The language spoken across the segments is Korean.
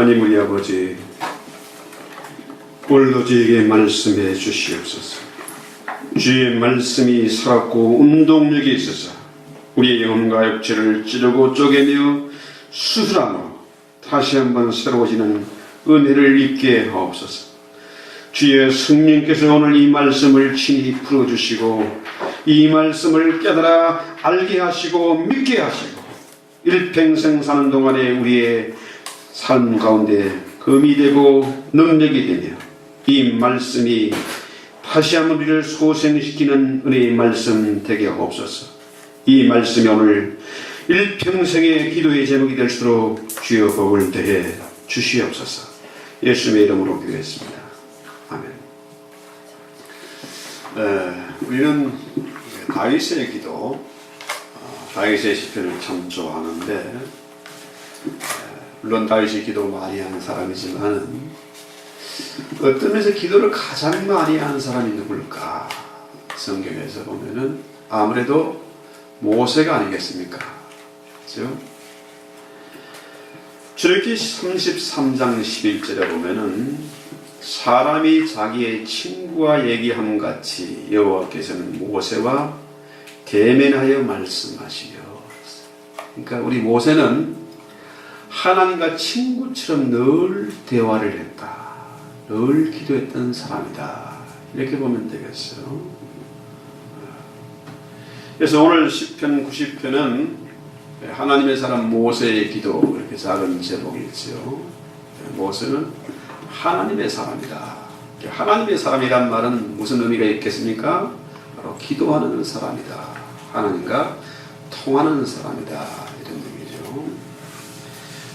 하나님 우리 아버지, 오늘도 저에게 말씀해 주시옵소서. 주의 말씀이 살았고 운동력이 있어서 우리의 영혼과 육체를 찌르고 쪼개며 수술함으로 다시 한번 새로워지는 은혜를 입게 하옵소서. 주의 성령께서 오늘 이 말씀을 친히 풀어주시고 이 말씀을 깨달아 알게 하시고 믿게 하시고 일평생 사는 동안에 우리의 삶 가운데 금이 되고 능력이 되며 이 말씀이 다시 한번 우리를 소생시키는 은혜의 말씀 되게 하옵소서. 이 말씀이 오늘 일평생의 기도의 제목이 될수록 주여 복을 더해 주시옵소서. 예수님의 이름으로 기도했습니다. 아멘. 우리는 다윗의 기도, 다윗의 시편을 참 좋아하는데, 물론 다윗이 기도 많이 하는 사람이지만 어떤 면에서 기도를 가장 많이 하는 사람이 누굴까? 성경에서 보면은 아무래도 모세가 아니겠습니까? 그렇죠? 출애굽기 33장 11절에 보면은 사람이 자기의 친구와 얘기함 같이 여호와께서는 모세와 대면하여 말씀하시며, 그러니까 우리 모세는 하나님과 친구처럼 늘 대화를 했다, 늘 기도했던 사람이다, 이렇게 보면 되겠어요. 그래서 오늘 시편 90편은 하나님의 사람 모세의 기도, 이렇게 작은 제목이죠. 모세는 하나님의 사람이다. 하나님의 사람이란 말은 무슨 의미가 있겠습니까? 바로 기도하는 사람이다, 하나님과 통하는 사람이다, 이런 의미죠.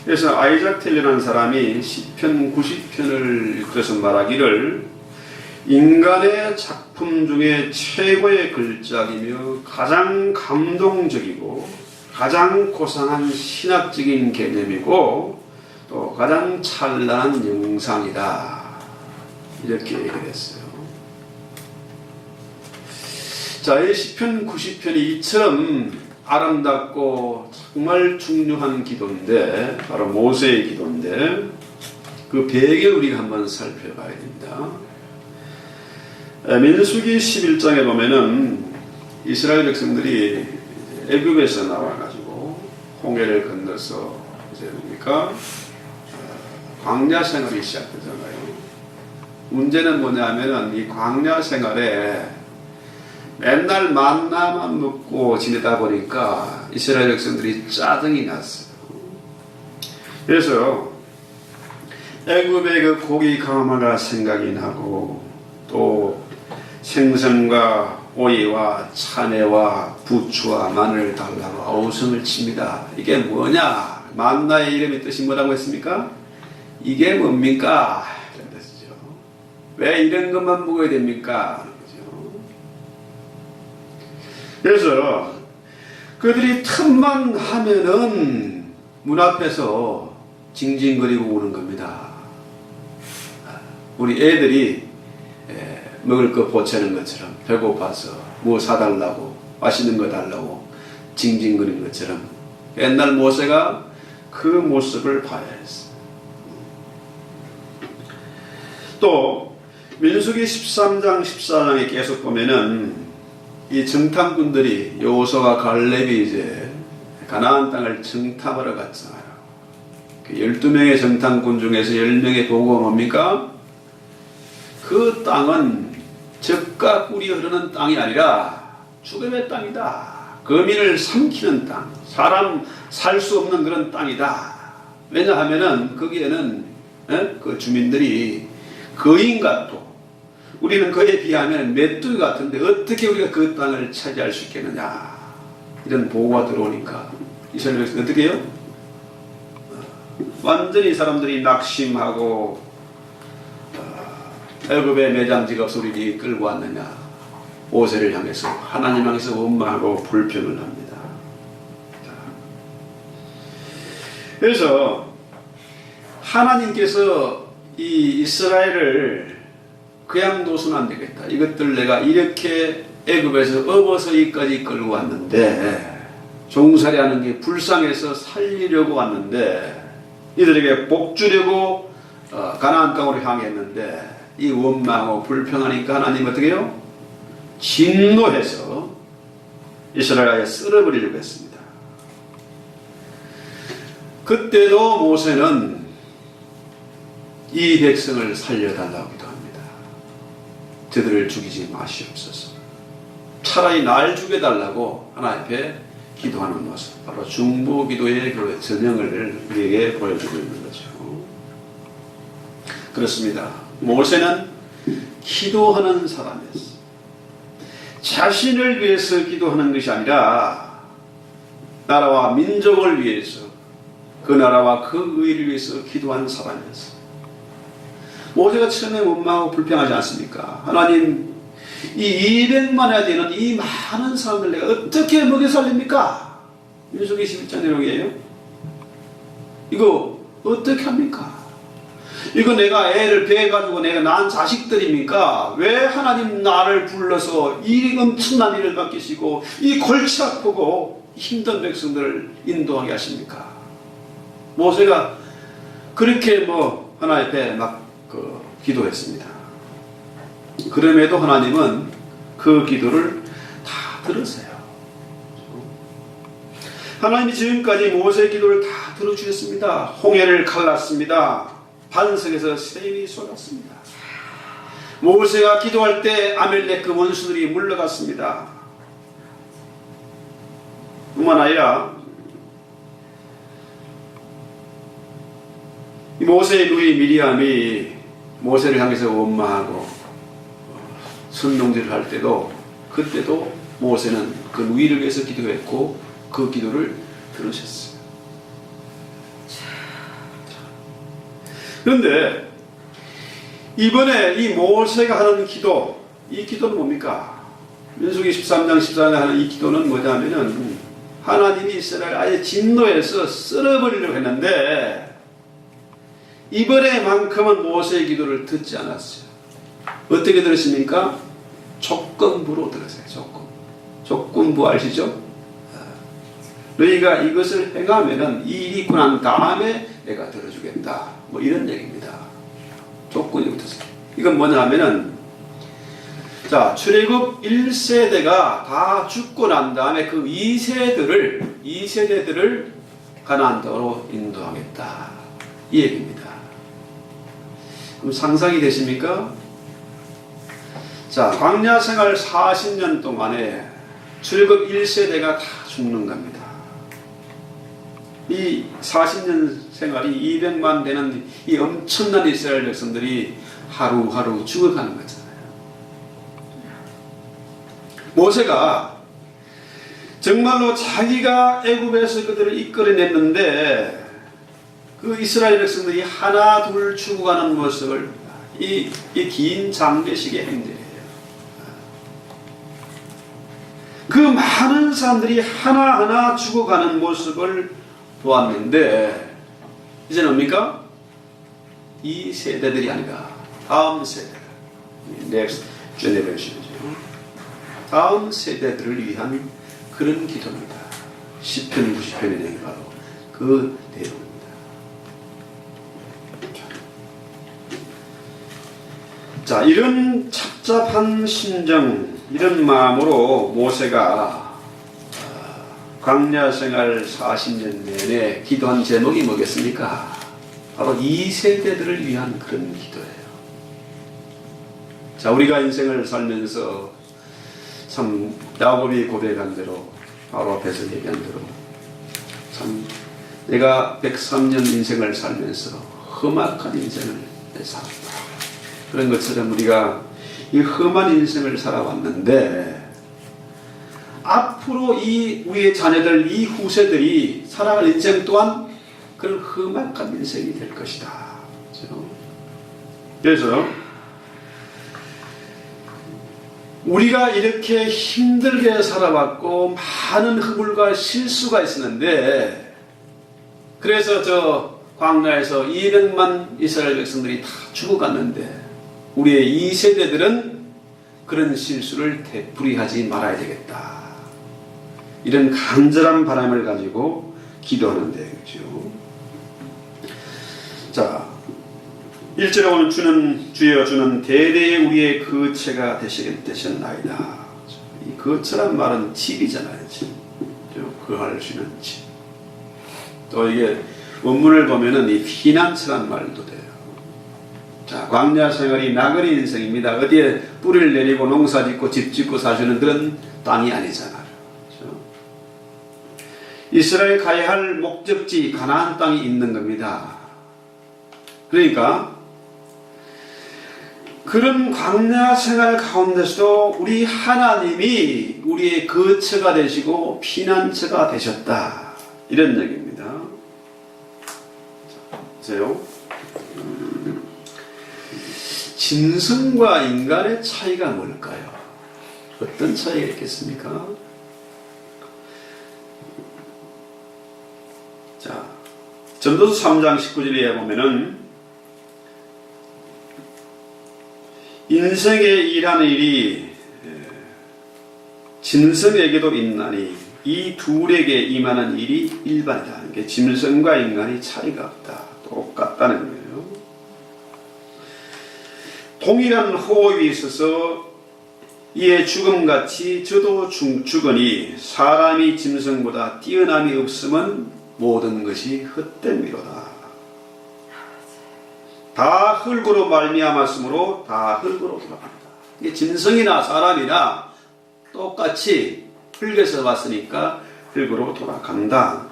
그래서 아이작 텔리라는 사람이 시편 90편을 이끌어서 말하기를 인간의 작품 중에 최고의 글작이며 가장 감동적이고 가장 고상한 신학적인 개념이고 또 가장 찬란한 영상이다, 이렇게 얘기를 했어요. 자, 이 시편 90편이 이처럼 아름답고 정말 중요한 기도인데, 바로 모세의 기도인데, 그 배경을 우리가 한번 살펴봐야 됩니다. 민수기 11장에 보면은 이스라엘 백성들이 애굽에서 나와가지고 홍해를 건너서 이제 뭡니까? 광야 생활이 시작되잖아요. 문제는 뭐냐면은 이 광야 생활에 맨날 만나만 먹고 지내다 보니까 이스라엘 백성들이 짜증이 났어요. 그래서 애굽의 그 고기 가마가 생각이 나고 또 생선과 오이와 차내와 부추와 마늘을 달라고 아우성을 칩니다. 이게 뭐냐? 만나의 이름의 뜻이 뭐라고 했습니까? 이게 뭡니까? 이런 뜻이죠. 왜 이런 것만 먹어야 됩니까? 그래서 그들이 틈만 하면은 문 앞에서 징징거리고 우는 겁니다. 우리 애들이 먹을 거 보채는 것처럼 배고파서 뭐 사달라고, 맛있는 거 달라고 징징거리는 것처럼 옛날 모세가 그 모습을 봐야 했어요. 또 민수기 13장 14장에 계속 보면은 이 정탐꾼들이 여호수아와 갈렙이 이제 가나안 땅을 정탐하러 갔잖아요. 그 12명의 정탐꾼 중에서 10명의 보고가 뭡니까? 그 땅은 젖과 꿀이 흐르는 땅이 아니라 죽음의 땅이다. 거민을 삼키는 땅, 사람 살 수 없는 그런 땅이다. 왜냐하면은 거기에는 그 주민들이 거인 같고 우리는 그에 비하면 메뚜기 같은데 어떻게 우리가 그 땅을 차지할 수 있겠느냐, 이런 보고가 들어오니까 이스라엘 백성이 어떻게 해요? 완전히 사람들이 낙심하고 애굽의 매장지가 소리니 끌고 왔느냐, 모세를 향해서 하나님 향해서 원망하고 불평을 합니다. 그래서 하나님께서 이 이스라엘을 그냥 둬서는 안 되겠다. 이것들 내가 이렇게 애굽에서 업어서 여기까지 끌고 왔는데, 종살이하는 게 불쌍해서 살리려고 왔는데 이들에게 복 주려고 가나안 땅으로 향했는데 이 원망하고 불평하니까 하나님 어떻게 해요? 진노해서 이스라엘 아예 쓸어버리려고 했습니다. 그때도 모세는 이 백성을 살려달라고 기도합니다. 저들을 죽이지 마시옵소서. 차라리 날 죽여달라고 하나님 앞에 기도하는 모습, 바로 중보기도의 그 전형을 우리에게 보여주고 있는 거죠. 그렇습니다. 모세는 기도하는 사람이었어요. 자신을 위해서 기도하는 것이 아니라 나라와 민족을 위해서, 그 나라와 그 의를 위해서 기도하는 사람이었어요. 모세가 처음에 원망하고 불평하지 않습니까? 하나님, 이 200만이나 되는 이 많은 사람들 내가 어떻게 먹여 살립니까? 민수기 11장 내용이에요. 이거 어떻게 합니까? 이거 내가 애를 배가지고 내가 낳은 자식들입니까? 왜 하나님 나를 불러서 이 엄청난 일을 맡기시고 이 골치 아프고 힘든 백성들을 인도하게 하십니까? 모세가 그렇게 하나님 앞에 막 기도했습니다. 그럼에도 하나님은 그 기도를 다 들으세요. 하나님이 지금까지 모세의 기도를 다 들어주셨습니다. 홍해를 갈랐습니다. 반석에서 샘이 쏟았습니다. 모세가 기도할 때 아멜렉 그 원수들이 물러갔습니다. 뿐만 아니라 모세의 누이 미리암이 모세를 향해서 원망하고 선동질을 할 때도, 그때도 모세는 그 누이를 위해서 기도했고 그 기도를 들으셨어요. 그런데 이번에 이 모세가 하는 기도, 이 기도는 뭡니까? 민수기 13장 14장에 하는 이 기도는 뭐냐면은 하나님이 이스라엘 아예 진노해서 쓸어버리려고 했는데 이번에만큼은 모세의 기도를 듣지 않았어요. 어떻게 들으십니까? 조건부로 들으세요. 조건부 아시죠? 너희가 이것을 행하면은 이 일이 있고 난 다음에 내가 들어주겠다. 이런 얘기입니다. 조건이 붙었어요. 이건 뭐냐 하면은, 자, 출애굽 1세대가 다 죽고 난 다음에 그 2세대들을 가나안 땅으로 인도하겠다. 이 얘기입니다. 그럼 상상이 되십니까? 자, 광야 생활 40년 동안에 출애굽 1세대가 다 죽는 겁니다. 이 40년 생활이 200만 되는 이 엄청난 이스라엘 백성들이 하루하루 죽어가는 거잖아요. 모세가 정말로 자기가 애굽에서 그들을 이끌어냈는데 그 이스라엘 백성들이 하나 둘 죽어가는 모습을 이 긴 장례식의 행진이에요. 그 많은 사람들이 하나하나 죽어가는 모습을 보았는데 이제는 뭡니까? 이 세대들이 아니라 다음 세대들, next generation이죠. 다음 세대들을 위한 그런 기도입니다. 시편 90편의 내용이 바로 그 내용입니다. 자, 이런 착잡한 심정, 이런 마음으로 모세가 광야 생활 40년 내내 기도한 제목이 뭐겠습니까? 바로 이 세대들을 위한 그런 기도예요. 자, 우리가 인생을 살면서 참 야곱이 고백한 대로, 바로 앞에서 얘기한 대로 참 내가 103년 인생을 살면서 험악한 인생을 살았다. 그런 것처럼 우리가 이 험한 인생을 살아왔는데 앞으로 이 우리의 자녀들, 이 후세들이 살아갈 인생 또한 그런 험악한 인생이 될 것이다. 그래서 우리가 이렇게 힘들게 살아왔고 많은 허물과 실수가 있었는데, 그래서 저 광야에서 200만 이스라엘 백성들이 다 죽어갔는데 우리의 2세대들은 그런 실수를 되풀이하지 말아야 되겠다. 이런 간절한 바람을 가지고 기도하는 데죠. 자, 1절에 보면 주여 주는 대대의 우리의 거처가 되셨나이다. 이 거처란 말은 집이잖아요. 집. 거할 수 있는 집. 또 이게 원문을 보면은 이 피난처란 말도 돼요. 자, 광야 생활이 나그네 인생입니다. 어디에 뿌리를 내리고 농사 짓고 집 짓고 사시는 그런 땅이 아니잖아요. 그렇죠? 이스라엘 가야 할 목적지 가나안 땅이 있는 겁니다. 그러니까 그런 광야 생활 가운데서도 우리 하나님이 우리의 거처가 되시고 피난처가 되셨다. 이런 얘기입니다. 보세요. 짐승과 인간의 차이가 뭘까요? 어떤 차이가 있겠습니까? 자, 전도서 3장 19절에 보면은 인생의 일하는 일이 짐승에게도 있나니 이 둘에게 임하는 일이 일반이다. 이게 짐승과 인간이 차이가 없다. 똑같다는 거예요. 동일한 호흡이 있어서 이에 죽음같이 저도 죽으니 사람이 짐승보다 뛰어남이 없으면 모든 것이 헛됨이로다. 다 흙으로 말미암았으므로 다 흙으로 돌아간다. 이게 짐승이나 사람이나 똑같이 흙에서 왔으니까 흙으로 돌아간다.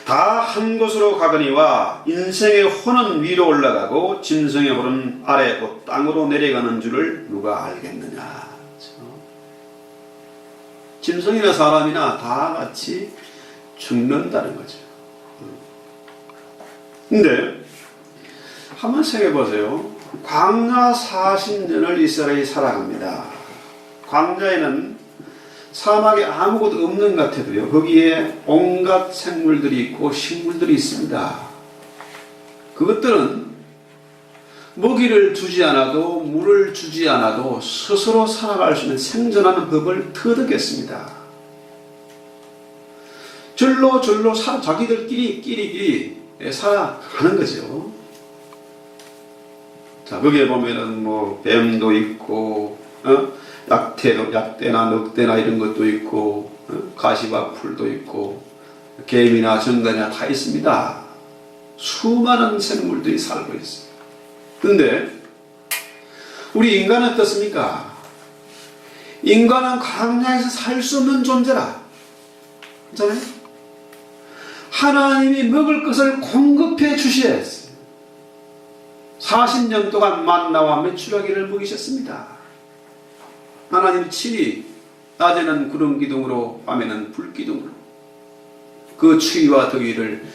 다 한 곳으로 가거니와 인생의 혼은 위로 올라가고 짐승의 혼은 아래 곧 땅으로 내려가는 줄을 누가 알겠느냐. 짐승이나 사람이나 다 같이 죽는다는 거죠. 근데 한번 생각해 보세요. 광야 40년을 이스라엘이 살아갑니다. 광야에는 사막에 아무것도 없는 것 같아도요, 거기에 온갖 생물들이 있고 식물들이 있습니다. 그것들은 먹이를 주지 않아도 물을 주지 않아도 스스로 살아갈 수 있는 생존하는 법을 터득했습니다. 절로 자기들끼리 살아가는 거죠. 자, 거기에 보면은 뭐 뱀도 있고, 약대나 늑대나 이런 것도 있고, 가시와 풀도 있고, 개미나 정갈이나 다 있습니다. 수많은 생물들이 살고 있어요. 그런데 우리 인간은 어떻습니까? 인간은 광야에서 살 수 없는 존재라. 그렇잖아요? 하나님이 먹을 것을 공급해 주셔야 했어요. 40년 동안 만나와 메추라기를 먹이셨습니다. 하나님 친히 낮에는 구름 기둥으로 밤에는 불 기둥으로 그 추위와 더위를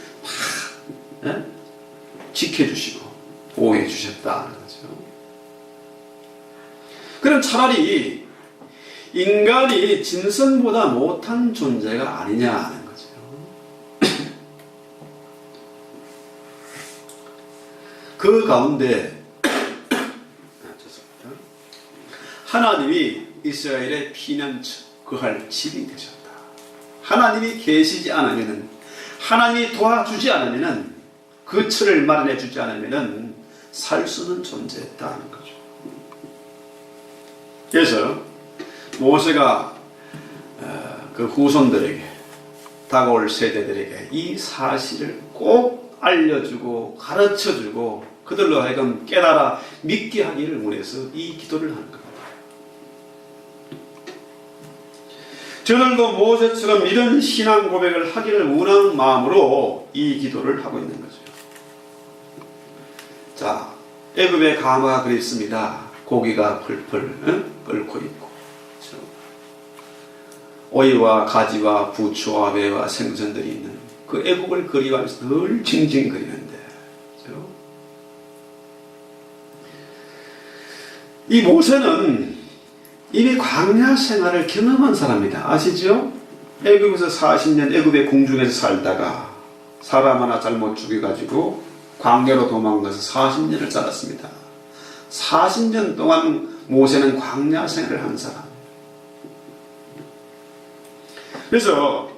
막 지켜주시고 보호해 주셨다는 거죠. 그럼 차라리 인간이 짐승보다 못한 존재가 아니냐는 거죠. 그 가운데 하나님이 이스라엘의 피난처, 거할 집이 되셨다. 하나님이 계시지 않으면은, 하나님이 도와주지 않으면은, 거처를 마련해 주지 않으면은 살 수 없는 존재였다는 거죠. 그래서 모세가 그 후손들에게, 다가올 세대들에게 이 사실을 꼭 알려주고 가르쳐주고 그들로 하여금 깨달아 믿게 하기를 원해서 이 기도를 하는 겁니다. 저들도 모세처럼 이런 신앙 고백을 하기를 원하는 마음으로 이 기도를 하고 있는 거죠. 자, 애굽의 가마가 그립습니다. 고기가 펄펄 끓고 있고, 그렇죠? 오이와 가지와 부추와 매와 생선들이 있는 그 애국을 그리워하면서 늘 징징거리는데, 그렇죠? 이 모세는 이미 광야 생활을 경험한 사람이다. 아시죠? 애국에서 40년 애국의 궁중에서 살다가 사람 하나 잘못 죽여가지고 광야로 도망가서 40년을 살았습니다. 40년 동안 모세는 광야 생활을 한 사람. 그래서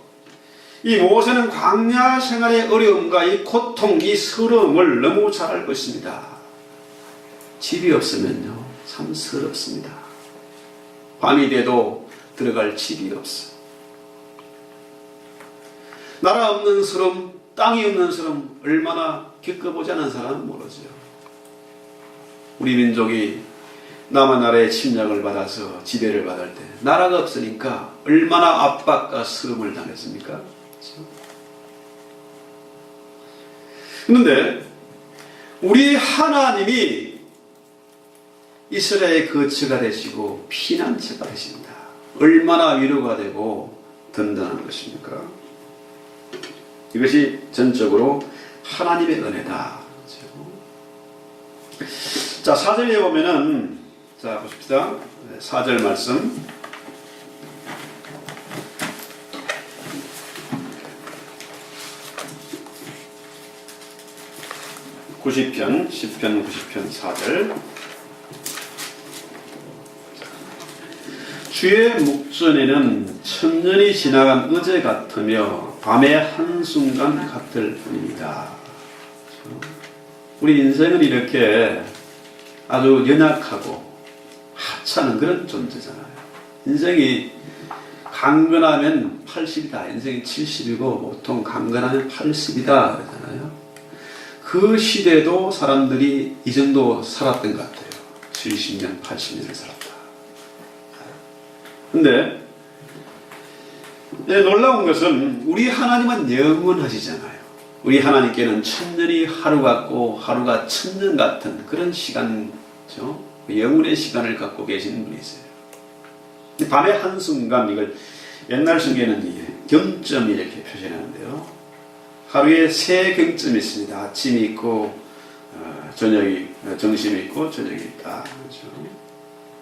이 모세는 광야 생활의 어려움과 이 고통, 이 서러움을 너무 잘 알고 있습니다. 집이 없으면요, 참 서럽습니다. 밤이 돼도 들어갈 집이 없어. 나라 없는 서름, 땅이 없는 서름 얼마나 겪어보지 않은 사람은 모르죠. 우리 민족이 남한나라의 침략을 받아서 지배를 받을 때 나라가 없으니까 얼마나 압박과 서름을 당했습니까? 그런데 우리 하나님이 이스라엘의 거처가 되시고 피난처가 되십니다. 얼마나 위로가 되고 든든한 것입니까? 이것이 전적으로 하나님의 은혜다. 자, 4절에 보면은, 자, 보십시다. 4절 말씀. (90편) 10편 90편 4절. 주의 목전에는 천년이 지나간 어제 같으며 밤의 한순간 같을 뿐입니다. 우리 인생은 이렇게 아주 연약하고 하찮은 그런 존재잖아요. 인생이 강건하면 80이다. 인생이 70이고 보통 강건하면 80이다. 그러잖아요. 그 시대도 사람들이 이 정도 살았던 것 같아요. 70년, 80년을 살았다. 근데 놀라운 것은 우리 하나님은 영원하시잖아요. 우리 하나님께는 천년이 하루 같고 하루가 천년 같은 그런 시간이죠. 영원의 시간을 갖고 계시는 분이세요. 밤의 한순간, 이걸 옛날 성경에는 경점 이렇게 표현하는데요. 하루에 세 경점이 있습니다. 아침이 있고 저녁이, 점심이 있고 저녁이 있다. 그렇죠?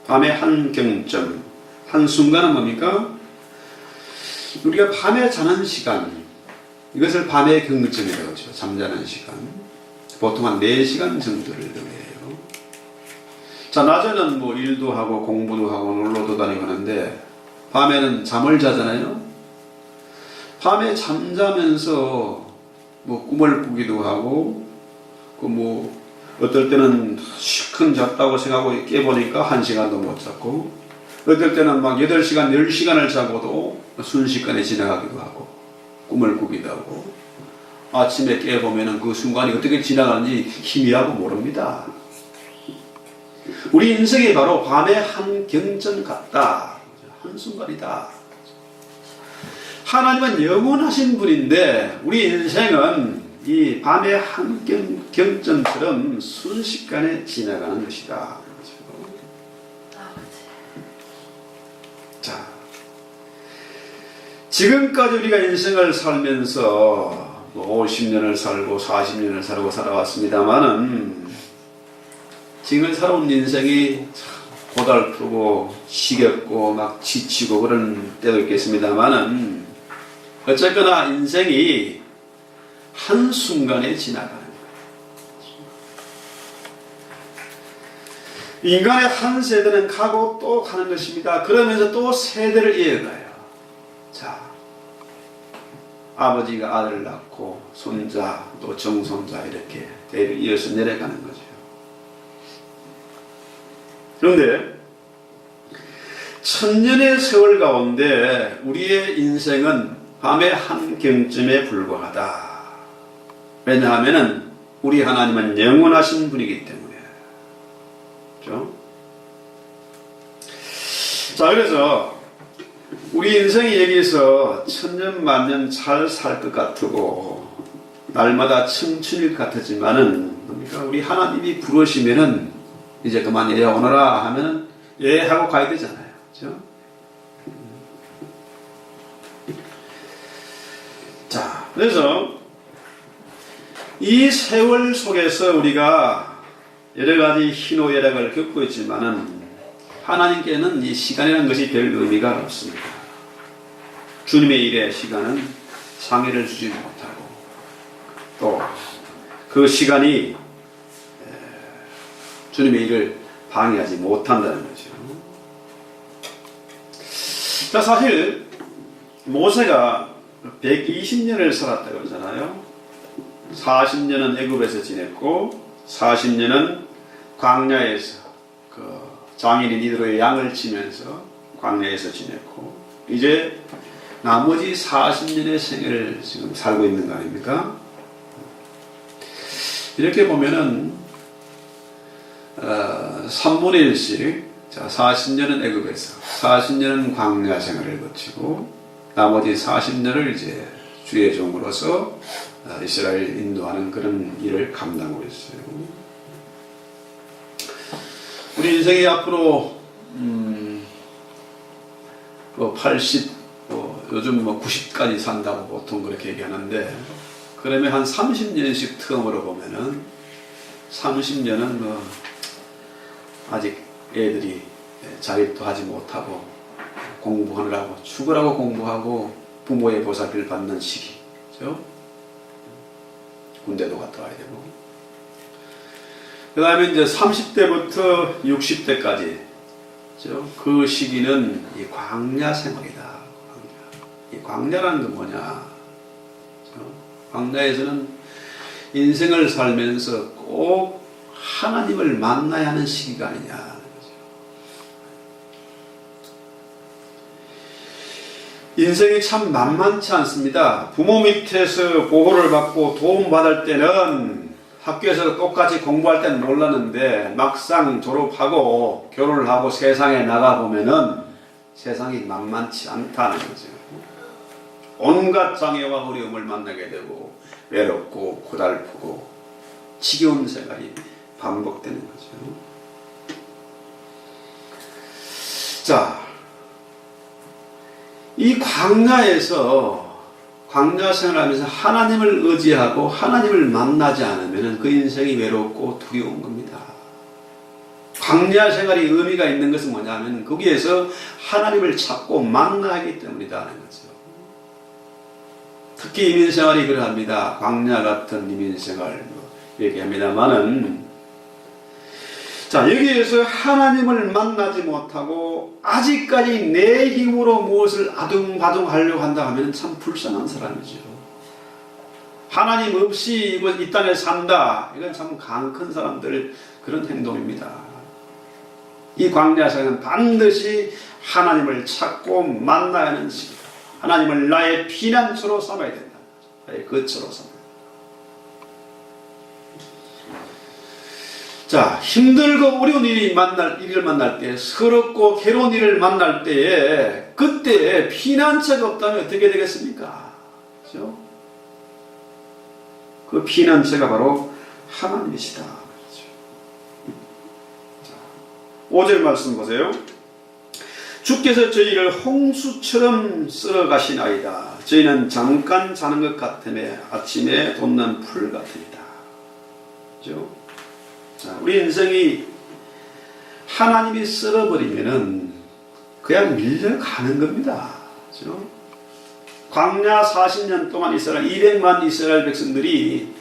밤의 한 경점, 한순간은 뭡니까? 우리가 밤에 자는 시간, 이것을 밤의 경점이라고 하죠. 잠자는 시간. 보통 한 4시간 정도를 의미해요. 자, 낮에는 뭐 일도 하고 공부도 하고 놀러도 다니고 하는데 밤에는 잠을 자잖아요. 밤에 잠자면서 뭐 꿈을 꾸기도 하고, 뭐 어떨 때는 시큰 잤다고 생각하고 깨보니까 1시간도 못 잤고, 어떨 때는 막 8시간, 10시간을 자고도 순식간에 지나가기도 하고, 꿈을 꾸기도 하고, 아침에 깨보면 그 순간이 어떻게 지나가는지 희미하고 모릅니다. 우리 인생이 바로 밤의 한 경전 같다. 한순간이다. 하나님은 영원하신 분인데 우리 인생은 이 밤의 한 경전처럼 순식간에 지나가는 것이다. 자, 지금까지 우리가 인생을 살면서 50년을 살고 40년을 살고 살아왔습니다만은 지금 살아온 인생이 고달프고 지겹고 막 지치고 그런 때도 있겠습니다만은 어쨌거나 인생이 한순간에 지나가는 거예요. 인간의 한 세대는 가고 또 가는 것입니다. 그러면서 또 세대를 이어가요. 자, 아버지가 아들을 낳고 손자 또 정손자 이렇게 대를 이어서 내려가는 거죠. 그런데 천년의 세월 가운데 우리의 인생은 밤의 한 경점에 불과하다. 왜냐하면 우리 하나님은 영원하신 분이기 때문에. 그렇죠? 자, 그래서 우리 인생이 여기서 천년 만년 잘 살 것 같고 날마다 청춘일 것 같았지만은 뭡니까? 우리 하나님이 부르시면은 이제 그만 예 오너라 하면은 예 하고 가야 되잖아요. 그렇죠? 자, 그래서 이 세월 속에서 우리가 여러 가지 희노애락을 겪고 있지만은 하나님께는 이 시간이라는 것이 별 의미가 없습니다. 주님의 일의 시간은 상해를 주지 못하고 또 그 시간이 주님의 일을 방해하지 못한다는 거죠. 자, 사실 모세가 120년을 살았다고 그러잖아요. 40년은 애굽에서 지냈고 40년은 광야에서 그 장인인 이드로의 양을 치면서 광야에서 지냈고 이제 나머지 40년의 생애를 지금 살고 있는 거 아닙니까? 이렇게 보면은 3분의 1씩 자 40년은 애굽에서 40년은 광야 생활을 거치고 나머지 40년을 이제 주의 종으로서 이스라엘 인도하는 그런 일을 감당하고 있어요. 우리 인생이 앞으로 80, 요즘 90까지 산다고 보통 그렇게 얘기하는데 그러면 한 30년씩 텀으로 보면은 30년은 아직 애들이 자립도 하지 못하고 공부하느라고 죽으라고 공부하고 부모의 보살피를 받는 시기죠. 군대도 갔다 와야 되고 그 다음에 이제 30대부터 60대까지 그 시기는 이 광야 생활이다. 이 광야라는 건 뭐냐? 광야에서는 인생을 살면서 꼭 하나님을 만나야 하는 시기가 아니냐. 인생이 참 만만치 않습니다. 부모 밑에서 보호를 받고 도움받을 때는 학교에서 똑같이 공부할 때는 몰랐는데 막상 졸업하고 결혼을 하고 세상에 나가보면은 세상이 만만치 않다는 거죠. 온갖 장애와 어려움을 만나게 되고 외롭고 고달프고 지겨운 생활이 반복되는 거죠. 자, 이 광야에서 광야 생활하면서 하나님을 의지하고 하나님을 만나지 않으면 그 인생이 외롭고 두려운 겁니다. 광야 생활이 의미가 있는 것은 뭐냐면 거기에서 하나님을 찾고 만나야 하기 때문이라는 거죠. 특히 이민생활이 그러합니다. 광야 같은 이민생활 얘기합니다만은 자, 여기에서 하나님을 만나지 못하고 아직까지 내 힘으로 무엇을 아둥바둥 하려고 한다 하면 참 불쌍한 사람이죠. 하나님 없이 이 땅에 산다. 이건 참 강 큰 사람들 그런 행동입니다. 이 광야생은 반드시 하나님을 찾고 만나야 하는 시기다. 하나님을 나의 피난처로 삼아야 된다. 나의 거처로 삼아야 된다. 자, 힘들고 어려운 일을 만날 때, 서럽고 괴로운 일을 만날 때에, 그때 피난처가 없다면 어떻게 되겠습니까? 그렇죠? 그 피난처가 바로 하나님이시다. 그렇죠? 자, 5절 말씀 보세요. 주께서 저희를 홍수처럼 쓸어가시나이다. 저희는 잠깐 자는 것 같으며 아침에 돋는 풀 같으리다. 그렇죠? 자, 우리 인생이 하나님이 쓸어버리면은 그냥 밀려가는 겁니다. 그렇죠? 광야 40년 동안 이스라엘 200만 이스라엘 백성들이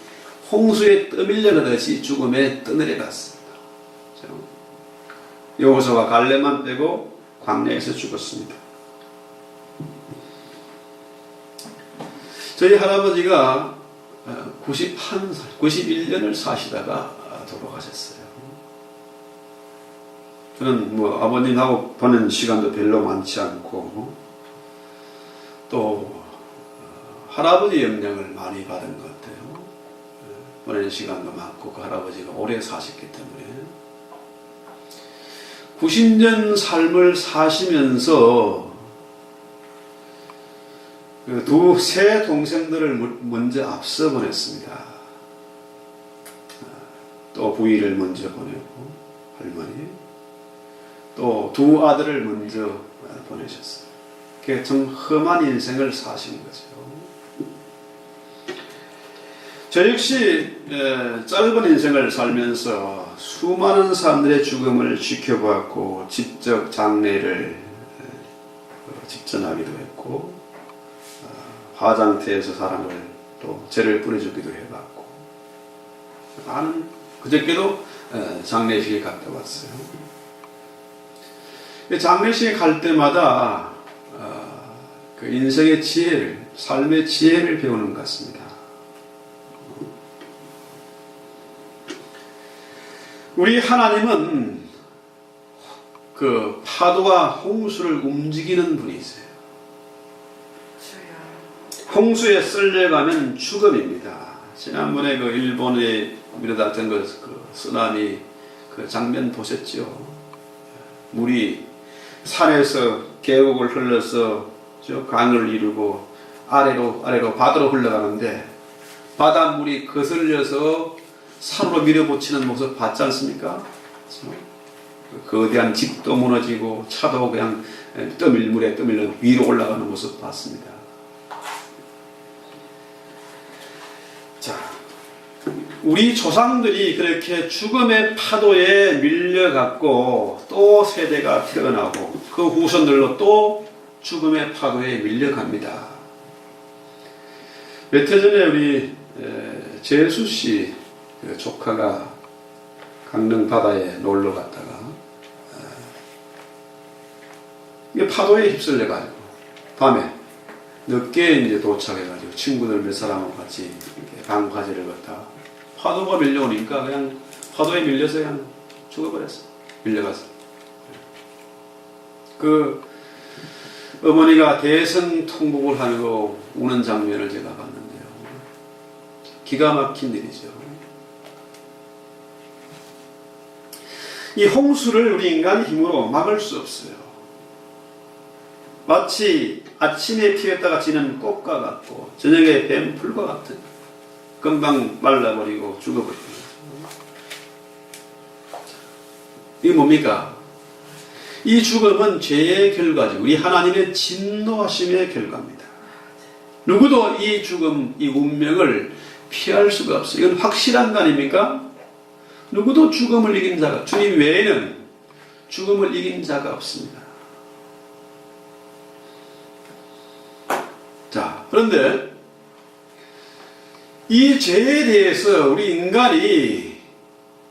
홍수에 떠밀려가듯이 죽음에 떠내려갔습니다. 그렇죠? 여호수아와 갈렙만 빼고 광야에서 죽었습니다. 저희 할아버지가 91살, 91년을 사시다가 돌아가셨어요. 저는 아버님하고 보낸 시간도 별로 많지 않고 또 할아버지 영향을 많이 받은 것 같아요. 보내는 시간도 많고 그 할아버지가 오래 사셨기 때문에 90년 삶을 사시면서 세 동생들을 먼저 앞서 보냈습니다. 또 부인을 먼저 보내고 할머니 또 두 아들을 먼저 보내셨어요. 그게 좀 험한 인생을 사신 거죠. 저 역시 짧은 인생을 살면서 수많은 사람들의 죽음을 지켜보았고 직접 장례를 직전하기도 했고 화장터에서 사람을 또 죄를 뿌려주기도 해봤고 많은 그저께도 장례식에 갔다 왔어요. 장례식에 갈 때마다 그 인생의 지혜를 삶의 지혜를 배우는 것 같습니다. 우리 하나님은 그 파도와 홍수를 움직이는 분이세요. 홍수에 쓸려가면 죽음입니다. 지난번에 그 일본에 밀어닥친 그 쓰나미 그 장면 보셨죠? 물이 산에서 계곡을 흘러서 저 강을 이루고 아래로 바다로 흘러가는데 바닷물이 거슬려서 산으로 밀어붙이는 모습 봤지 않습니까? 거대한 집도 무너지고 차도 그냥 물에 떠밀려 위로 올라가는 모습 봤습니다. 자, 우리 조상들이 그렇게 죽음의 파도에 밀려갔고 또 세대가 태어나고 그 후손들로 또 죽음의 파도에 밀려갑니다. 몇 해 전에 우리 재수 씨 조카가 강릉 바다에 놀러 갔다가 파도에 휩쓸려가지고 밤에 늦게 이제 도착해가지고 친구들 몇 사람하고 같이 방파제를 걷다가 파도가 밀려오니까 그냥 파도에 밀려서 그냥 죽어버렸어. 밀려가서. 그 어머니가 대성통곡을 하고 우는 장면을 제가 봤는데요. 기가 막힌 일이죠. 이 홍수를 우리 인간의 힘으로 막을 수 없어요. 마치 아침에 피었다가 지는 꽃과 같고 저녁에 뱀 풀과 같은 금방 말라버리고 죽어버리고. 이게 뭡니까? 이 죽음은 죄의 결과죠. 우리 하나님의 진노하심의 결과입니다. 누구도 이 죽음, 이 운명을 피할 수가 없어요. 이건 확실한 거 아닙니까? 누구도 죽음을 이긴 자가, 주님 외에는 죽음을 이긴 자가 없습니다. 자, 그런데 이 죄에 대해서 우리 인간이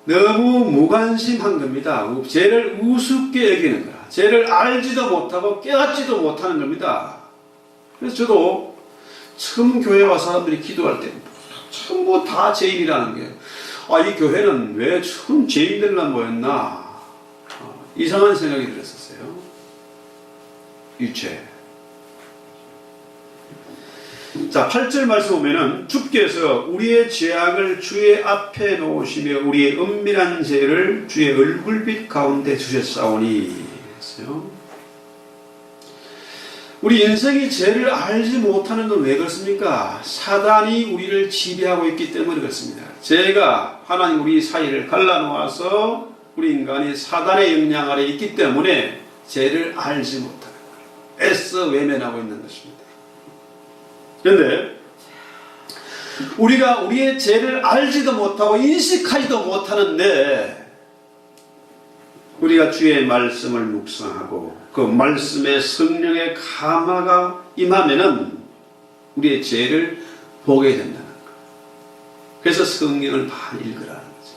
너무 무관심한 겁니다. 죄를 우습게 여기는 거라. 죄를 알지도 못하고 깨닫지도 못하는 겁니다. 그래서 저도 처음 교회 와 사람들이 기도할 때 전부 다 죄인이라는 거예요. 아, 이 교회는 왜 처음 죄인들만 모였나? 이상한 생각이 들었었어요. 이 죄. 자, 8절 말씀 보면은 주께서 우리의 죄악을 주의 앞에 놓으시며 우리의 은밀한 죄를 주의 얼굴빛 가운데 주셨사오니 했어요. 우리 인생이 죄를 알지 못하는 건 왜 그렇습니까? 사단이 우리를 지배하고 있기 때문에 그렇습니다. 죄가 하나님 우리 사이를 갈라놓아서 우리 인간이 사단의 영향 아래 있기 때문에 죄를 알지 못하는 거예요. 애써 외면하고 있는 것입니다. 그런데 우리가 우리의 죄를 알지도 못하고 인식하지도 못하는데 우리가 주의 말씀을 묵상하고 그 말씀에 성령의 감화가 임하면은 우리의 죄를 보게 된다는 거예요. 그래서 성경을 많이 읽으라는 거죠.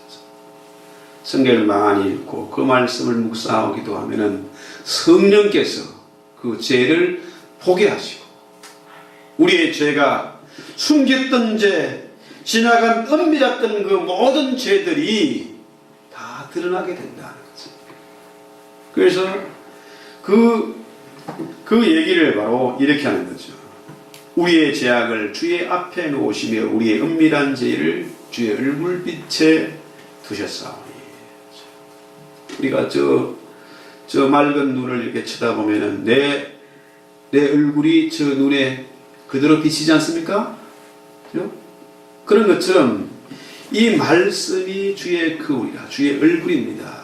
성경을 많이 읽고 그 말씀을 묵상하고 기도하면은 성령께서 그 죄를 보게 하시고 우리의 죄가 숨겼던 죄, 지나간 은밀했던 그 모든 죄들이 다 드러나게 된다는 거죠. 그래서 그 얘기를 바로 이렇게 하는 거죠. 우리의 죄악을 주의 앞에 놓으시며 우리의 은밀한 죄를 주의 얼굴빛에 두셨사오니. 우리가 저 맑은 눈을 이렇게 쳐다보면은 내 얼굴이 저 눈에 그대로 비치지 않습니까? 그런 것처럼 이 말씀이 주의 거울이라, 주의 얼굴입니다.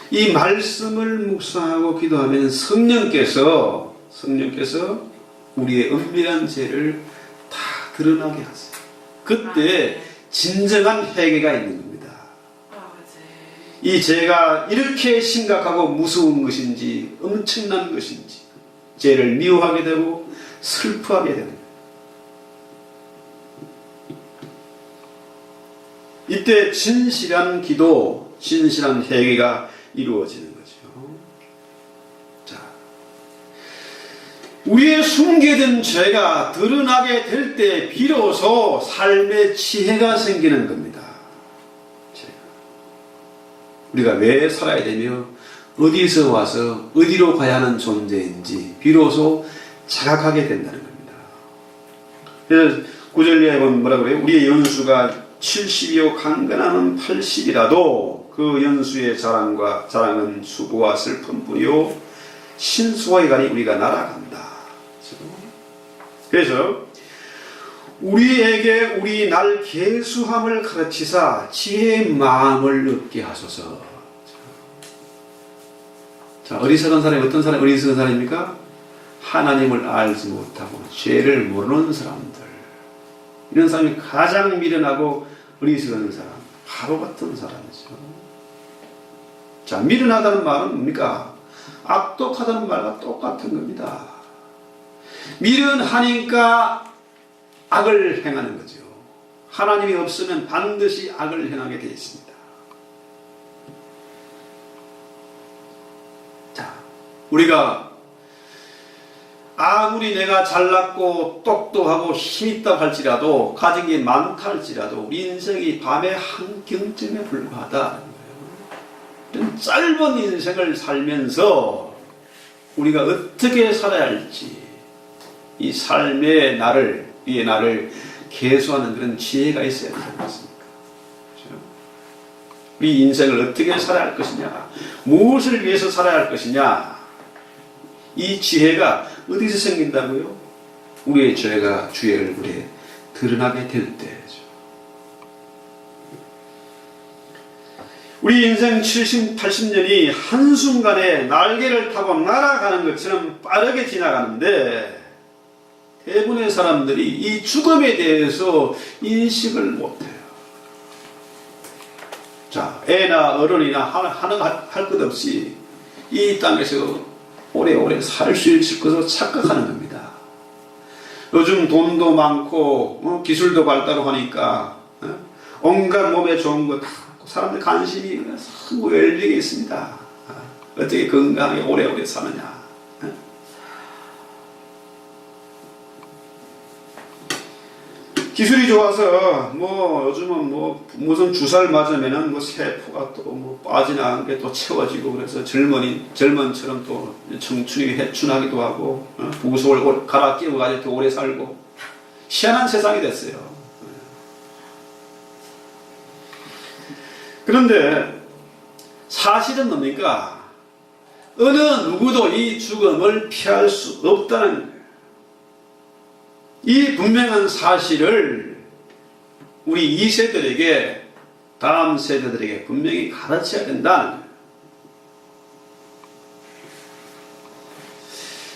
이 말씀을 묵상하고 기도하면 성령께서 우리의 은밀한 죄를 다 드러나게 하세요. 그때 진정한 회개가 있는 겁니다. 이 죄가 이렇게 심각하고 무서운 것인지 엄청난 것인지 죄를 미워하게 되고 슬퍼하게 됩니다. 이때 진실한 기도, 진실한 회개가 이루어지는 거죠. 자, 우리의 숨겨진 죄가 드러나게 될 때 비로소 삶의 지혜가 생기는 겁니다. 우리가 왜 살아야 되며 어디서 와서 어디로 가야 하는 존재인지 비로소 자각하게 된다는 겁니다. 그래서 구절리에 보면 뭐라 그래요? 우리의 연수가 70이요 강건함은 80이라도 그 연수의 자랑은 수고와 슬픔뿐이요 신수와의 간이 우리가 날아간다. 그래서 우리에게 우리 날 계수함을 가르치사 지혜의 마음을 얻게 하소서. 자, 어리석은 사람이 어떤 사람이 어리석은 사람입니까? 하나님을 알지 못하고 죄를 모르는 사람들. 이런 사람이 가장 미련하고 어리석은 사람, 바보 같은 사람이죠. 자, 미련하다는 말은 뭡니까? 악독하다는 말과 똑같은 겁니다. 미련하니까 악을 행하는 거죠. 하나님이 없으면 반드시 악을 행하게 되어 있습니다. 자, 우리가 아무리 내가 잘났고 똑똑하고 힘있다 할지라도 가진 게 많다 할지라도 우리 인생이 밤의 한 경쯤에 불과하다는 거예요. 이런 짧은 인생을 살면서 우리가 어떻게 살아야 할지 이 삶의 나를 위의 나를 계수하는 그런 지혜가 있어야 되지 않습니까? 그렇죠? 우리 인생을 어떻게 살아야 할 것이냐, 무엇을 위해서 살아야 할 것이냐, 이 지혜가 어디서 생긴다고요? 우리의 죄가 주의 얼굴에 드러나게 될 때죠. 우리 인생 70, 80년이 한순간에 날개를 타고 날아가는 것처럼 빠르게 지나가는데 대부분의 사람들이 이 죽음에 대해서 인식을 못해요. 자, 애나 어른이나 하는 할 것 없이 이 땅에서 오래오래 살 수 있을 것으로 착각하는 겁니다. 요즘 돈도 많고 기술도 발달하니까 온갖 몸에 좋은 것 사람들 관심이 상고 열리게 있습니다. 어떻게 건강하게 오래오래 사느냐. 기술이 좋아서 요즘은 무슨 주사를 맞으면은 세포가 또 빠져나간 게 또 채워지고 그래서 젊은처럼 또 청춘이 회춘하기도 하고 부속을 갈아 끼고 가지고 더 오래 살고 희한한 세상이 됐어요. 그런데 사실은 뭡니까? 어느 누구도 이 죽음을 피할 수 없다는 거예요. 이 분명한 사실을 우리 2세들에게 다음 세대들에게 분명히 가르쳐야 된다는 거예요.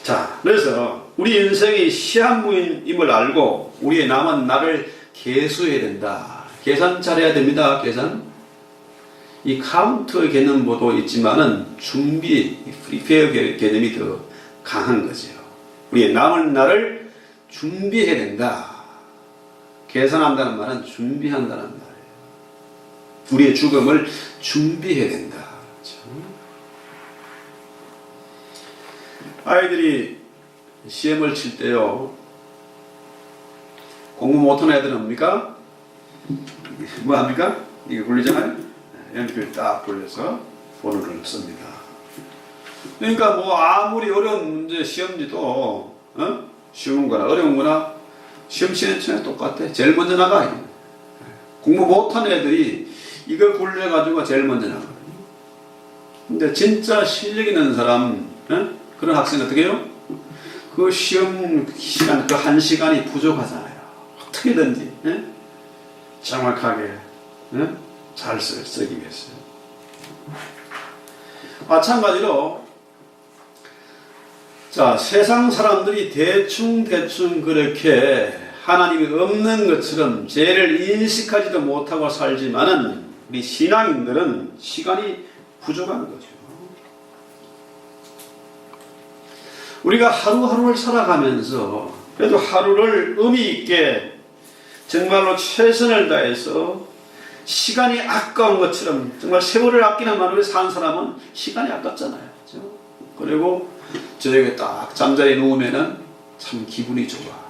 자, 그래서 우리 인생이 시한무임을 알고 우리의 남은 날을 계수해야 된다. 계산 잘해야 됩니다. 계산. 이 카운트 개념도 있지만은 준비, 프리페어 개념이 더 강한 거죠. 우리의 남은 날을 준비해야 된다. 계산한다는 말은 준비한다는 말이에요. 우리의 죽음을 준비해야 된다. 그렇죠? 아이들이 시험을 칠 때요, 공부 못하는 애들은 뭡니까? 뭐 합니까? 이거 굴리잖아요? 연필 딱 굴려서 번호를 씁니다. 그러니까 아무리 어려운 문제 시험지도 쉬운 거나 어려운 거나 시험 치는 처럼 똑같아. 제일 먼저 나가. 공부 못하는 애들이 이걸 굴려가지고 제일 먼저 나가. 근데 진짜 실력 있는 사람, 그런 학생 어떻게 해요? 그 시험 시간, 그 한 시간이 부족하잖아요. 어떻게든지 정확하게 잘 쓰기 위해서. 마찬가지로 자, 세상 사람들이 대충 그렇게 하나님이 없는 것처럼 죄를 인식하지도 못하고 살지만은 우리 신앙인들은 시간이 부족한 거죠. 우리가 하루하루를 살아가면서 그래도 하루를 의미 있게 정말로 최선을 다해서 시간이 아까운 것처럼 정말 세월을 아끼는 마음으로 산 사람은 시간이 아깝잖아요. 그렇죠? 그리고 저녁에 딱 잠자리에 누우면은 참 기분이 좋아.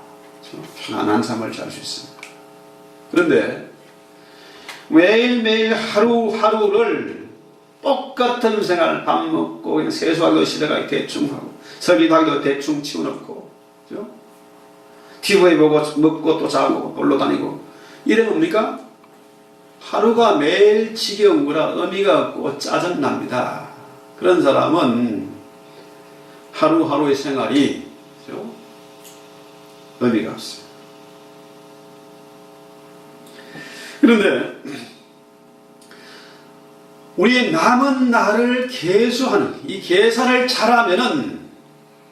편안한 삶을 살 수 있습니다. 그런데 매일매일 하루하루를 똑같은 생활, 밥 먹고 그냥 세수하고 시대가 대충 하고 설비도 하기도 대충 치워놓고, 그죠? TV에 보고 먹고 또 자고 놀러 다니고 이래 뭡니까? 하루가 매일 지겨운 거라 의미가 없고 짜증납니다. 그런 사람은 하루하루의 생활이, 그죠? 의미가 없습니다. 그런데 우리의 남은 날을 계수하는, 이 계산을 잘하면은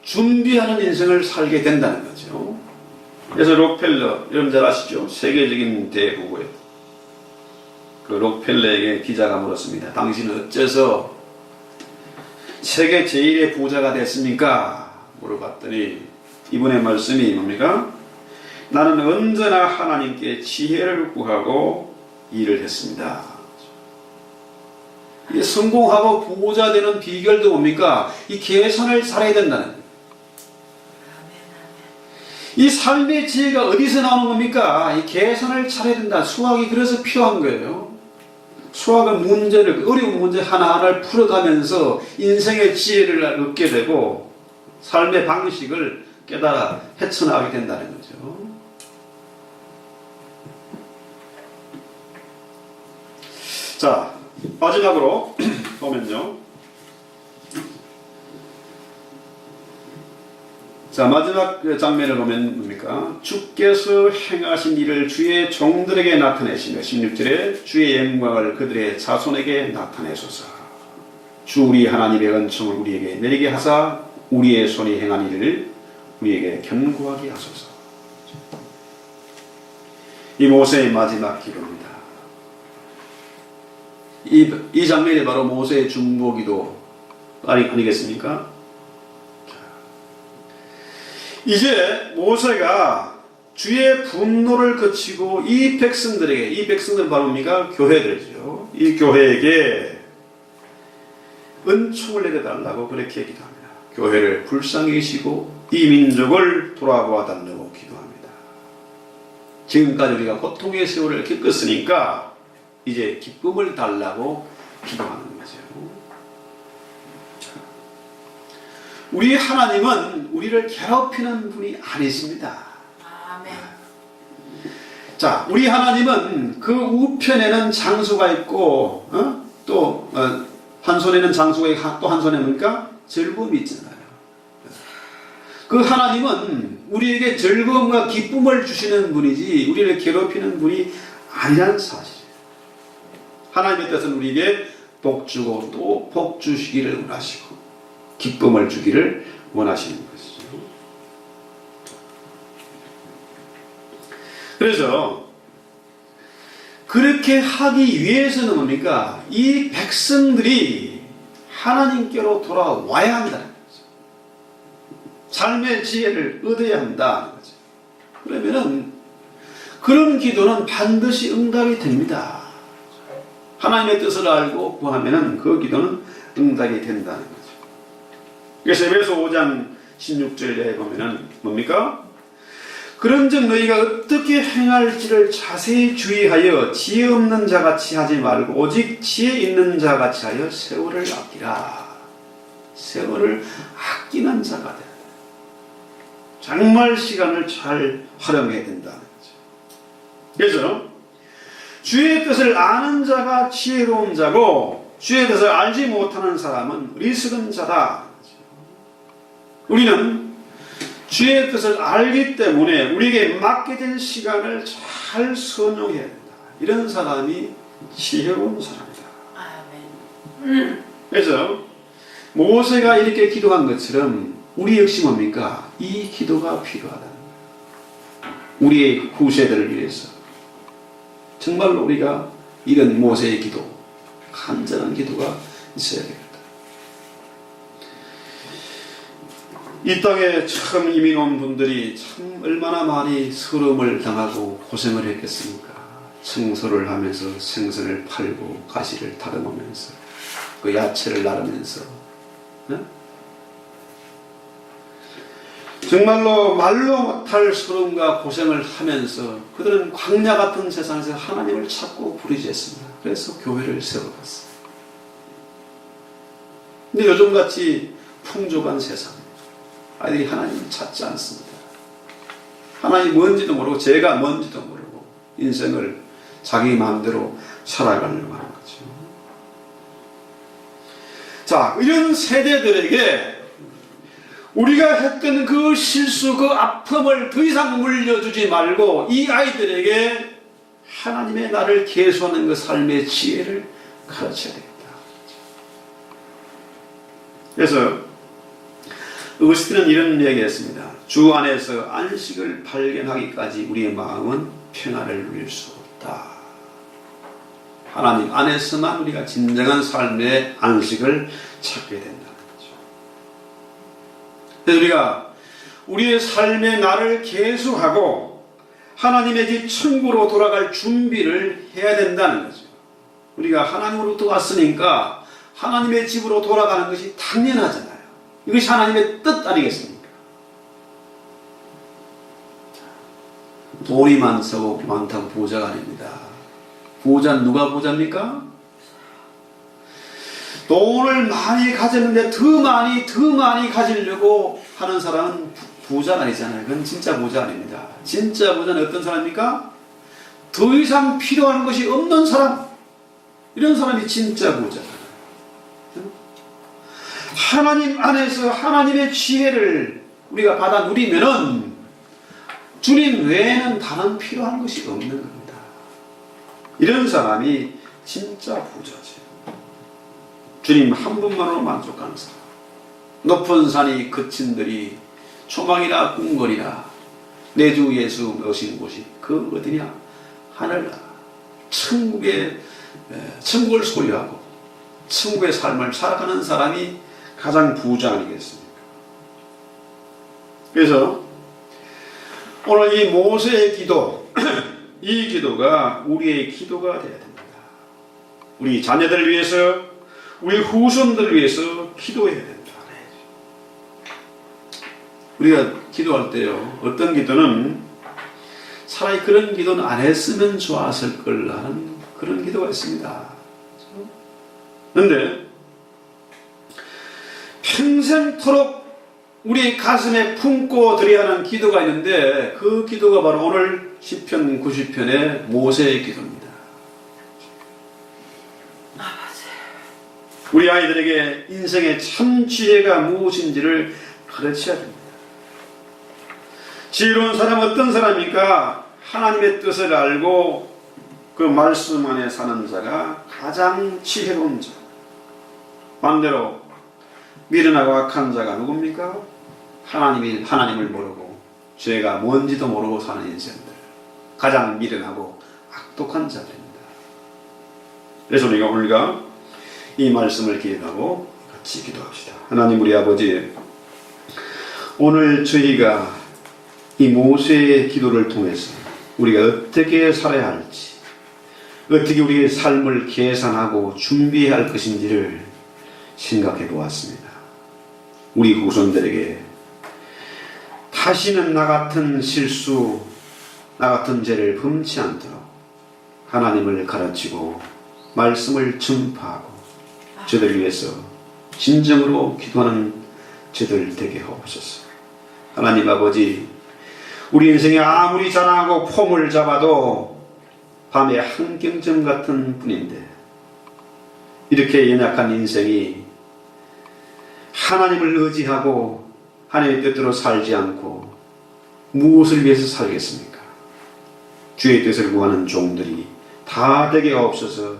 준비하는 인생을 살게 된다는 거죠. 그래서 록펠러, 여러분 잘 아시죠? 세계적인 대부고예요. 그 록펠러에게 기자가 물었습니다. 당신은 어째서 세계 제1의 부자가 됐습니까? 물어봤더니 이분의 말씀이 뭡니까? 나는 언제나 하나님께 지혜를 구하고 일을 했습니다. 성공하고 부자 되는 비결도 뭡니까? 이 계산을 잘해야 된다는 거예요. 이 삶의 지혜가 어디서 나오는 겁니까? 이 계산을 잘해야 된다. 수학이 그래서 필요한 거예요. 수학은 문제를, 어려운 문제 하나하나를 풀어가면서 인생의 지혜를 얻게 되고 삶의 방식을 깨달아 헤쳐나가게 된다는 거죠. 자, 마지막으로 보면요. 자, 마지막 장면을 보면 뭡니까? 주께서 행하신 일을 주의 종들에게 나타내시며 16절에 주의 영광을 그들의 자손에게 나타내소서. 주 우리 하나님의 은총을 우리에게 내리게 하사 우리의 손이 행한 일을 우리에게 견고하게 하소서. 이 모세의 마지막 기도입니다. 이 장면이 바로 모세의 중보기도 아니겠습니까? 이제 모세가 주의 분노를 그치고 이 백성들에게, 이 백성들은 바로 뭡니까? 교회들이죠. 이 교회에게 은총을 내려달라고 그렇게 기도합니다. 교회를 불쌍히 여기시고 이 민족을 돌아보아 달라고 기도합니다. 지금까지 우리가 고통의 세월을 겪었으니까 이제 기쁨을 달라고 기도하는 거죠. 우리 하나님은 우리를 괴롭히는 분이 아니십니다. 아멘. 자, 우리 하나님은 그 우편에는 장수가 있고, 또 한 손에는 장수가 있고 또 한 손에 뭡니까? 즐거움이 있잖아요. 그 하나님은 우리에게 즐거움과 기쁨을 주시는 분이지 우리를 괴롭히는 분이 아니라는 사실이에요. 하나님의 뜻은 우리에게 복 주고 또 복 주시기를 원하시고 기쁨을 주기를 원하시는 것이죠. 그래서 그렇게 하기 위해서는 뭡니까? 이 백성들이 하나님께로 돌아와야 한다는 거죠. 삶의 지혜를 얻어야 한다는 거죠. 그러면은 그런 기도는 반드시 응답이 됩니다. 하나님의 뜻을 알고 구하면은 그 기도는 응답이 된다는 거죠. 그래서 에베소 5장 16절에 보면은 뭡니까? 그런즉 너희가 어떻게 행할지를 자세히 주의하여 지혜 없는 자같이 하지 말고 오직 지혜 있는 자같이 하여 세월을 아끼라. 세월을 아끼는 자가 되라. 정말 시간을 잘 활용해야 된다는 거죠. 그래서 주의 뜻을 아는 자가 지혜로운 자고 주의 뜻을 알지 못하는 사람은 어리석은 자다. 우리는 주의 뜻을 알기 때문에 우리에게 맡게 된 시간을 잘 선용해야 된다. 이런 사람이 지혜로운 사람이다. 아멘. 그래서 모세가 이렇게 기도한 것처럼 우리 역시 뭡니까? 이 기도가 필요하다는 거예요. 우리의 후세대를 위해서 정말로 우리가 이런 모세의 기도, 간절한 기도가 있어야 됩니다. 이 땅에 처음 이민 온 분들이 참 얼마나 많이 서름을 당하고 고생을 했겠습니까? 청소를 하면서 생선을 팔고 가시를 다듬으면서 그 야채를 나르면서 정말로 말로 못할 서름과 고생을 하면서 그들은 광야 같은 세상에서 하나님을 찾고 부르짖었습니다. 그래서 교회를 세워갔어요. 근데 요즘같이 풍족한 세상, 아이들이 하나님을 찾지 않습니다. 하나님이 뭔지도 모르고 죄가 뭔지도 모르고 인생을 자기 마음대로 살아가려고 하는 거죠. 자, 이런 세대들에게 우리가 했던 그 실수, 그 아픔을 더 이상 물려주지 말고 이 아이들에게 하나님의 나를 계수하는 그 삶의 지혜를 가르쳐야 되겠다. 그래서 어거스틴은 이런 이야기했습니다. 주 안에서 안식을 발견하기까지 우리의 마음은 평안을 누릴 수 없다. 하나님 안에서만 우리가 진정한 삶의 안식을 찾게 된다는 거죠. 그래서 우리가 우리의 삶의 날을 계수하고 하나님의 집 천국으로 돌아갈 준비를 해야 된다는 거죠. 우리가 하나님으로부터 왔으니까 하나님의 집으로 돌아가는 것이 당연하잖아요. 이것이 하나님의 뜻 아니겠습니까? 돈이 많다고 부자가 아닙니다. 부자는 누가 부자입니까? 돈을 많이 가졌는데 더 많이 가지려고 하는 사람은 부자가 아니잖아요. 그건 진짜 부자 아닙니다. 진짜 부자는 어떤 사람입니까? 더 이상 필요한 것이 없는 사람. 이런 사람이 진짜 부자예요. 하나님 안에서 하나님의 지혜를 우리가 받아 누리면은 주님 외에는 다른 필요한 것이 없는 겁니다. 이런 사람이 진짜 부자지. 주님 한 분만으로 만족하는 사람. 높은 산이 그친들이 초막이나 궁궐이나 내 주 예수 오신 곳이 그 어디냐? 하늘나라. 천국을 소유하고 천국의 삶을 살아가는 사람이 가장 부자 아니겠습니까? 그래서 오늘 이 모세의 기도, 이 기도가 우리의 기도가 되어야 됩니다. 우리 자녀들을 위해서, 우리 후손들을 위해서 기도해야 된다. 우리가 기도할 때요, 어떤 기도는 차라리 그런 기도는 안 했으면 좋았을 걸 하는 그런 기도가 있습니다. 그런데 평생토록 우리 가슴에 품고 드려야 하는 기도가 있는데 그 기도가 바로 오늘 시편 90편의 모세의 기도입니다. 우리 아이들에게 인생의 참 지혜가 무엇인지를 가르쳐야 됩니다. 지혜로운 사람은 어떤 사람입니까? 하나님의 뜻을 알고 그 말씀 안에 사는 자가 가장 지혜로운 자. 반대로 미련하고 악한 자가 누굽니까? 하나님을 모르고 죄가 뭔지도 모르고 사는 인생들. 가장 미련하고 악독한 자들입니다. 그래서 우리가 이 말씀을 기억하고 같이 기도합시다. 하나님 우리 아버지, 오늘 저희가 이 모세의 기도를 통해서 우리가 어떻게 살아야 할지, 어떻게 우리의 삶을 계산하고 준비해야 할 것인지를 생각해 보았습니다. 우리 후손들에게 다시는 나 같은 실수, 나 같은 죄를 범치 않도록 하나님을 가르치고 말씀을 전파하고 저들을 위해서 진정으로 기도하는 저들 되게 하옵소서. 하나님 아버지, 우리 인생이 아무리 자랑하고 폼을 잡아도 밤에 한경점 같은 뿐인데 이렇게 연약한 인생이 하나님을 의지하고 하나님의 뜻대로 살지 않고 무엇을 위해서 살겠습니까? 주의 뜻을 구하는 종들이 다 되게 없어서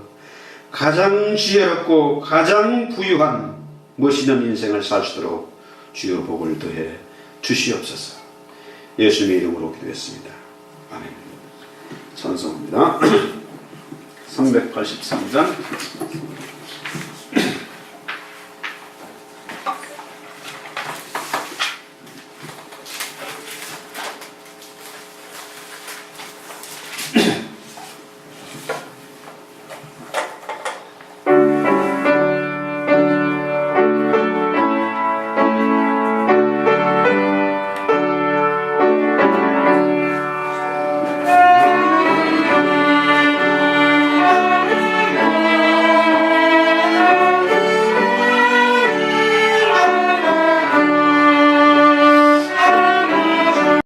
가장 지혜롭고 가장 부유한 멋있는 인생을 살 수 있도록 주여 복을 더해 주시옵소서. 예수님의 이름으로 기도했습니다. 아멘. 찬송합니다. 383장